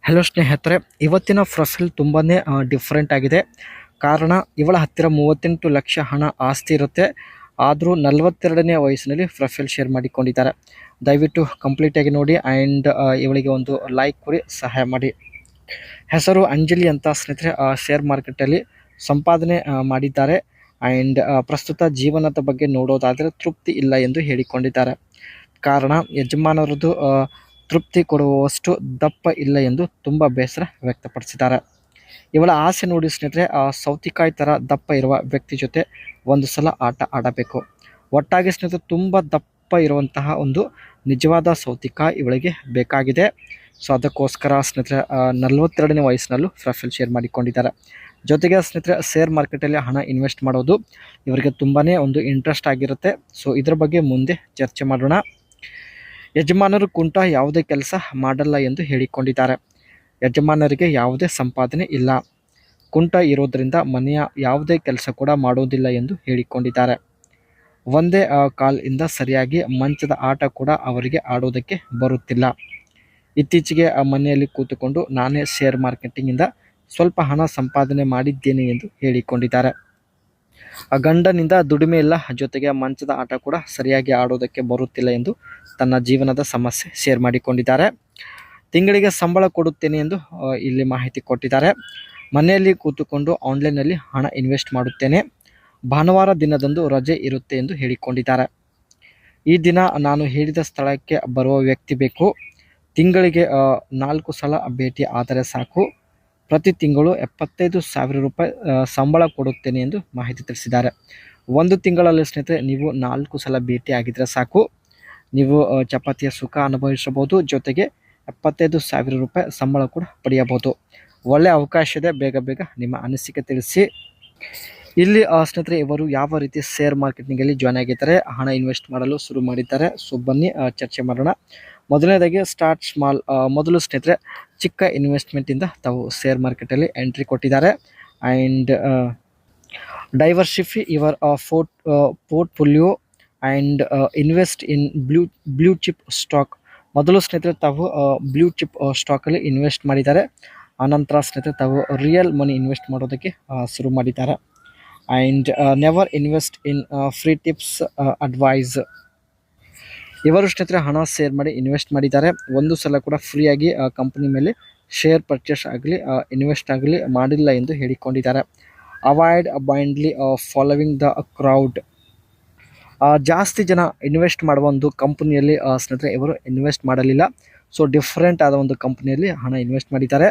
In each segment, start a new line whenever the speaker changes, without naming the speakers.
Hello ಸ್ನೇಹಿತರೆ, ಇವತ್ತಿನ profile ತುಂಬಾ ಡಿಫ್ರೆಂಟ್ ಆಗಿದೆ. ಕಾರಣ ಇವಳ ಹತ್ತಿರ 38 ಲಕ್ಷ ಹಣ ಆಸ್ತಿ ಇರುತ್ತೆ. ಆದರೂ 42ನೇ ವಯಸ್ಸಿನಲ್ಲಿ ಪ್ರೊಫೈಲ್ ಶೇರ್ ಮಾಡಿಕೊಂಡಿದ್ದಾರೆ. ದಯವಿಟ್ಟು ಕಂಪ್ಲೀಟಾಗಿ ನೋಡಿ ಆ್ಯಂಡ್ ಇವಳಿಗೆ ಒಂದು ಲೈಕ್ ಕೊಡಿ, ಸಹಾಯ ಮಾಡಿ. ಹೆಸರು ಅಂಜಲಿ ಅಂತ ಸ್ನೇಹಿತರೆ. ಶೇರ್ ಮಾರ್ಕೆಟಲ್ಲಿ ಸಂಪಾದನೆ ಮಾಡಿದ್ದಾರೆ. ಆ್ಯಂಡ್ ಪ್ರಸ್ತುತ ಜೀವನದ ಬಗ್ಗೆ ನೋಡೋದಾದರೆ ತೃಪ್ತಿ ಇಲ್ಲ ಎಂದು ಹೇಳಿಕೊಂಡಿದ್ದಾರೆ. ಕಾರಣ ಯಜಮಾನರದ್ದು ತೃಪ್ತಿ ಕೊಡುವಷ್ಟು ದಪ್ಪ ಇಲ್ಲ ಎಂದು ತುಂಬ ಬೇಸರ ವ್ಯಕ್ತಪಡಿಸಿದ್ದಾರೆ. ಇವಳ ಆಸೆ ನೋಡಿ ಸ್ನೇಹಿತರೆ, ಸೌತಿಕಾಯಿ ಥರ ದಪ್ಪ ಇರುವ ವ್ಯಕ್ತಿ ಜೊತೆ ಒಂದು ಸಲ ಆಟ ಆಡಬೇಕು. ಒಟ್ಟಾಗಿ ಸ್ನೇಹಿತರೆ ತುಂಬ ದಪ್ಪ ಇರುವಂತಹ ಒಂದು ನಿಜವಾದ ಸೌತಿಕಾಯಿ ಇವಳಿಗೆ ಬೇಕಾಗಿದೆ. ಸೊ ಅದಕ್ಕೋಸ್ಕರ ಸ್ನೇಹಿತರೆ 42ನೇ ವಯಸ್ಸಿನಲ್ಲೂ ಪ್ರೊಫೈಲ್ ಶೇರ್ ಮಾಡಿಕೊಂಡಿದ್ದಾರೆ. ಜೊತೆಗೆ ಸ್ನೇಹಿತರೆ ಶೇರ್ ಮಾರ್ಕೆಟಲ್ಲಿ ಹಣ ಇನ್ವೆಸ್ಟ್ ಮಾಡೋದು ಇವರಿಗೆ ತುಂಬಾ ಒಂದು ಇಂಟ್ರೆಸ್ಟ್ ಆಗಿರುತ್ತೆ. ಸೊ ಇದ್ರ ಬಗ್ಗೆ ಮುಂದೆ ಚರ್ಚೆ ಮಾಡೋಣ. ಯಜಮಾನರು ಕುಂಟ ಯಾವುದೇ ಕೆಲಸ ಮಾಡಲ್ಲ ಎಂದು ಹೇಳಿಕೊಂಡಿದ್ದಾರೆ. ಯಜಮಾನರಿಗೆ ಯಾವುದೇ ಸಂಪಾದನೆ ಇಲ್ಲ. ಕುಂಟ ಇರೋದರಿಂದ ಮನೆಯ ಯಾವುದೇ ಕೆಲಸ ಕೂಡ ಮಾಡೋದಿಲ್ಲ ಎಂದು ಹೇಳಿಕೊಂಡಿದ್ದಾರೆ. ಒಂದೇ ಕಾಲಿಂದ ಸರಿಯಾಗಿ ಮಂಚದ ಆಟ ಕೂಡ ಅವರಿಗೆ ಆಡೋದಕ್ಕೆ ಬರುತ್ತಿಲ್ಲ. ಇತ್ತೀಚೆಗೆ ಮನೆಯಲ್ಲಿ ಕೂತುಕೊಂಡು ನಾನೇ ಶೇರ್ ಮಾರ್ಕೆಟಿಂಗಿಂದ ಸ್ವಲ್ಪ ಹಣ ಸಂಪಾದನೆ ಮಾಡಿದ್ದೇನೆ ಎಂದು ಹೇಳಿಕೊಂಡಿದ್ದಾರೆ. ಗಂಡನಿಂದ ದುಡಿಮೆ ಇಲ್ಲ, ಜೊತೆಗೆ ಮಂಚದ ಆಟ ಕೂಡ ಸರಿಯಾಗಿ ಆಡೋದಕ್ಕೆ ಬರುತ್ತಿಲ್ಲ ಎಂದು ತನ್ನ ಜೀವನದ ಸಮಸ್ಯೆ ಶೇರ್ ಮಾಡಿಕೊಂಡಿದ್ದಾರೆ. ತಿಂಗಳಿಗೆ ಸಂಬಳ ಕೊಡುತ್ತೇನೆ ಎಂದು ಇಲ್ಲಿ ಮಾಹಿತಿ ಕೊಟ್ಟಿದ್ದಾರೆ. ಮನೆಯಲ್ಲಿ ಕೂತುಕೊಂಡು ಆನ್ಲೈನ್ನಲ್ಲಿ ಹಣ ಇನ್ವೆಸ್ಟ್ ಮಾಡುತ್ತೇನೆ. ಭಾನುವಾರ ದಿನದಂದು ರಜೆ ಇರುತ್ತೆ ಎಂದು ಹೇಳಿಕೊಂಡಿದ್ದಾರೆ. ಈ ದಿನ ನಾನು ಹೇಳಿದ ಸ್ಥಳಕ್ಕೆ ಬರುವ ವ್ಯಕ್ತಿ ಬೇಕು. ತಿಂಗಳಿಗೆ 4 ಸಲ ಭೇಟಿ ಆದರೆ ಸಾಕು. ಪ್ರತಿ ತಿಂಗಳು 75,000 ರೂಪಾಯಿ ಸಂಬಳ ಕೊಡುತ್ತೇನೆ ಎಂದು ಮಾಹಿತಿ ತಿಳಿಸಿದ್ದಾರೆ. ಒಂದು ತಿಂಗಳಲ್ಲಿ ಸ್ನೇಹಿತರೆ ನೀವು 4 ಸಲ ಭೇಟಿ ಆಗಿದ್ರೆ ಸಾಕು, ನೀವು ಚಪಾತಿಯ ಸುಖ ಅನುಭವಿಸಬಹುದು. ಜೊತೆಗೆ 75,000 ರೂಪಾಯಿ ಸಂಬಳ ಕೂಡ ಪಡೆಯಬಹುದು. ಒಳ್ಳೆಯ ಅವಕಾಶ ಇದೆ. ಬೇಗ ಬೇಗ ನಿಮ್ಮ ಅನಿಸಿಕೆ ತಿಳಿಸಿ. ಇಲ್ಲಿ ಸ್ನೇಹಿತರೆ ಇವರು ಯಾವ ರೀತಿ ಶೇರ್ ಮಾರ್ಕೆಟಿಂಗಲ್ಲಿ ಜಾಯ್ನ್ ಆಗಿದ್ದಾರೆ, ಹಣ ಇನ್ವೆಸ್ಟ್ ಮಾಡಲು ಶುರು ಮಾಡಿದ್ದಾರೆ. ಸೊ ಬನ್ನಿ ಚರ್ಚೆ ಮಾಡೋಣ. ಮೊದಲನೇದಾಗಿ ಸ್ಟಾರ್ಟ್ ಸ್ಮಾಲ್. ಮೊದಲು ಸ್ನೇಹಿತರೆ ಚಿಕ್ಕ ಇನ್ವೆಸ್ಟ್ಮೆಂಟಿಂದ ತಾವು ಶೇರ್ ಮಾರ್ಕೆಟಲ್ಲಿ ಎಂಟ್ರಿ ಕೊಟ್ಟಿದ್ದಾರೆ. And diversify your portfolio and invest in blue chip stock. ಮೊದಲು ಸ್ನೇಹಿತರೆ ತಾವು ಬ್ಲೂ ಚಿಪ್ ಸ್ಟಾಕಲ್ಲಿ ಇನ್ವೆಸ್ಟ್ ಮಾಡಿದ್ದಾರೆ. ಆನಂತರ ಸ್ನೇಹಿತರೆ ತಾವು ರಿಯಲ್ ಮನಿ ಇನ್ವೆಸ್ಟ್ ಮಾಡೋದಕ್ಕೆ ಶುರು ಮಾಡಿದ್ದಾರೆ. And never invest in free tips advice. ಇವರು ಸ್ನೇಹಿತರೆ ಹಣ ಶೇರ್ ಮಾಡಿ ಇನ್ವೆಸ್ಟ್ ಮಾಡಿದ್ದಾರೆ. ಒಂದು ಸಲ ಕೂಡ ಫ್ರೀಯಾಗಿ ಕಂಪನಿ ಮೇಲೆ ಶೇರ್ ಪರ್ಚೇಸ್ ಆಗಲಿ ಇನ್ವೆಸ್ಟ್ ಆಗಲಿ ಮಾಡಿಲ್ಲ ಎಂದು ಹೇಳಿಕೊಂಡಿದ್ದಾರೆ. Avoid blindly following the crowd. ಜಾಸ್ತಿ ಜನ ಇನ್ವೆಸ್ಟ್ ಮಾಡುವ ಒಂದು ಕಂಪನಿಯಲ್ಲಿ ಸ್ನೇಹಿತರೆ ಇವರು ಇನ್ವೆಸ್ಟ್ ಮಾಡಲಿಲ್ಲ. ಸೊ ಡಿಫ್ರೆಂಟ್ ಆದ ಒಂದು ಕಂಪನಿಯಲ್ಲಿ ಹಣ ಇನ್ವೆಸ್ಟ್ ಮಾಡಿದ್ದಾರೆ.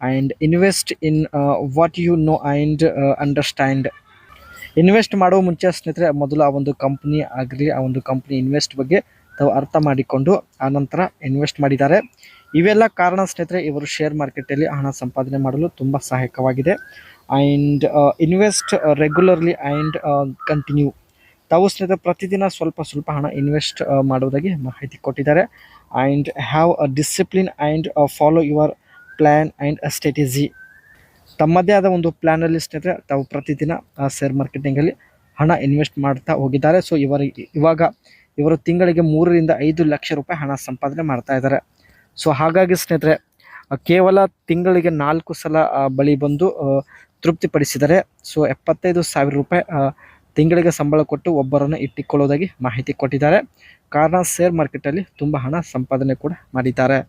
And invest in what you know and understand. Invest ಮಾಡುವ ಮುಂಚೆ ಸ್ನೇಹಿತರೆ ಮೊದಲು ಆ ಒಂದು ಕಂಪ್ನಿ ಆಗಲಿ ಆ ಒಂದು ಕಂಪ್ನಿ ಇನ್ವೆಸ್ಟ್ ಬಗ್ಗೆ ತಾವು ಅರ್ಥ ಮಾಡಿಕೊಂಡು ಆನಂತರ ಇನ್ವೆಸ್ಟ್ ಮಾಡಿದ್ದಾರೆ. ಇವೆಲ್ಲ ಕಾರಣ ಸ್ನೇಹಿತರೆ ಇವರು ಶೇರ್ ಮಾರ್ಕೆಟಲ್ಲಿ ಹಣ ಸಂಪಾದನೆ ಮಾಡಲು ತುಂಬ ಸಹಾಯಕವಾಗಿದೆ. And invest regularly and continue. ತಾವು ಸ್ನೇಹಿತರೆ ಪ್ರತಿದಿನ ಸ್ವಲ್ಪ ಸ್ವಲ್ಪ ಹಣ ಇನ್ವೆಸ್ಟ್ ಮಾಡೋದಾಗಿ ಮಾಹಿತಿ ಕೊಟ್ಟಿದ್ದಾರೆ. And have a discipline and follow your plan and strategy. ತಮ್ಮದೇ ಆದ ಒಂದು ಪ್ಲ್ಯಾನಲ್ಲಿ ಸ್ನೇಹಿತರೆ ತಾವು ಪ್ರತಿದಿನ ಶೇರ್ ಮಾರ್ಕೆಟಿಂಗಲ್ಲಿ ಹಣ ಇನ್ವೆಸ್ಟ್ ಮಾಡ್ತಾ ಹೋಗಿದ್ದಾರೆ. ಸೊ ಇವರು ತಿಂಗಳಿಗೆ 3ರಿಂದ 5 ಲಕ್ಷ ರೂಪಾಯಿ ಹಣ ಸಂಪಾದನೆ ಮಾಡ್ತಾ ಇದ್ದಾರೆ. ಸೊ ಹಾಗಾಗಿ ಸ್ನೇಹಿತರೆ ಕೇವಲ ತಿಂಗಳಿಗೆ 4 ಸಲ ಬಳಿ ಬಂದು ತೃಪ್ತಿಪಡಿಸಿದ್ದಾರೆ. ಸೊ 75,000 ರೂಪಾಯಿ ತಿಂಗಳಿಗೆ ಸಂಬಳ ಕೊಟ್ಟು ಒಬ್ಬರನ್ನು ಇಟ್ಟುಕೊಳ್ಳೋದಾಗಿ ಮಾಹಿತಿ ಕೊಟ್ಟಿದ್ದಾರೆ. ಕಾರಣ ಶೇರ್ ಮಾರ್ಕೆಟಲ್ಲಿ ತುಂಬ ಹಣ ಸಂಪಾದನೆ ಕೂಡ ಮಾಡಿದ್ದಾರೆ.